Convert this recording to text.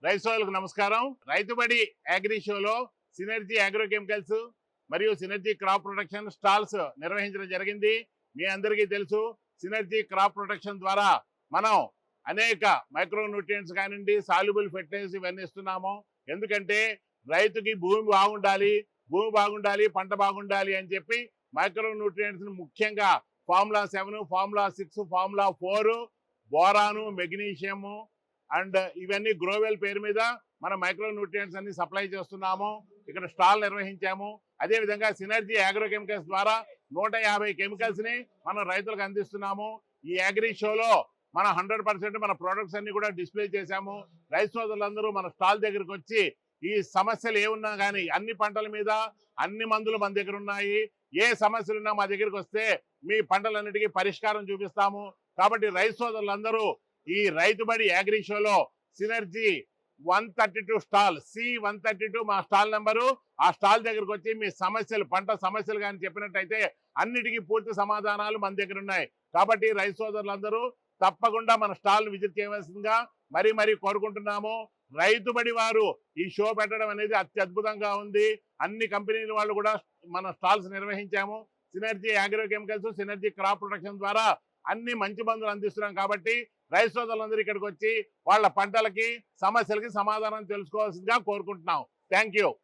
రైతు సోదరులకు నమస్కారం. రైతుబడి అగ్రి షోలో సినర్జీ అగ్రో కెమికల్స్ మరియు సినర్జీ క్రాప్ ప్రొటెక్షన్ స్టాల్స్ నిర్వహించడం జరిగింది. మీ అందరికీ తెలుసు, సినర్జీ క్రాప్ ప్రొటెక్షన్ ద్వారా మనం అనేక మైక్రో న్యూట్రియంట్స్ కానివ్వండి, సాల్యుబుల్ ఫెర్టిలైజర్స్ ఇవన్నీ ఇస్తున్నాము. ఎందుకంటే రైతుకి భూమి బాగుండాలి, పంట బాగుండాలి అని చెప్పి మైక్రో న్యూట్రియంట్స్ ముఖ్యంగా ఫార్ములా 7, ఫార్ములా 6, ఫార్ములా 4, బోరాను, మెగ్నీషియము అండ్ ఇవన్నీ గ్రోవెల్ పేరు మీద మన మైక్రో న్యూట్రియంట్స్ అన్ని సప్లై చేస్తున్నాము. ఇక్కడ స్టాల్ నిర్వహించాము. అదేవిధంగా సినర్జీ అగ్రో కెమికల్స్ ద్వారా 150 కెమికల్స్ ని మనం రైతులకు అందిస్తున్నాము. ఈ అగ్రి షోలో మన 100% మన ప్రొడక్ట్స్ అన్ని కూడా డిస్ప్లే చేశాము. రైతు సోదరులందరూ మన స్టాల్ దగ్గరికి వచ్చి ఈ సమస్యలు ఏమున్నా కానీ అన్ని పంటల మీద అన్ని మందులు మన దగ్గర ఉన్నాయి. ఏ సమస్యలు ఉన్నా మా దగ్గరికి వస్తే మీ పంటలన్నిటికీ పరిష్కారం చూపిస్తాము. కాబట్టి రైతు సోదరులందరూ ఈ రైతుబడి అగ్రి షోలో సినర్జీ 132 స్టాల్ C132 మా స్టాల్ నెంబరు. ఆ స్టాల్ దగ్గరకు వచ్చి మీ సమస్యలు, పంట సమస్యలు కానీ చెప్పినట్టయితే అన్నిటికీ పూర్తి సమాధానాలు మన దగ్గర ఉన్నాయి. కాబట్టి రైతు సోదరులందరూ తప్పకుండా మన స్టాల్ విజిట్ చేయవలసిందిగా మరీ కోరుకుంటున్నాము. రైతుబడి వారు ఈ షో పెట్టడం అనేది అత్యద్భుతంగా ఉంది. అన్ని కంపెనీల వాళ్ళు కూడా మన స్టాల్స్ నిర్వహించాము. Synergy agro chemicals, synergy crop protection ద్వారా అన్ని మంచి మందులు అందిస్తున్నాం. కాబట్టి రైతు సోదరులందరూ ఇక్కడికి వచ్చి వాళ్ళ పంటలకి సమస్యలకి సమాధానం తెలుసుకోవాల్సిందిగా కోరుకుంటున్నాం. Thank you.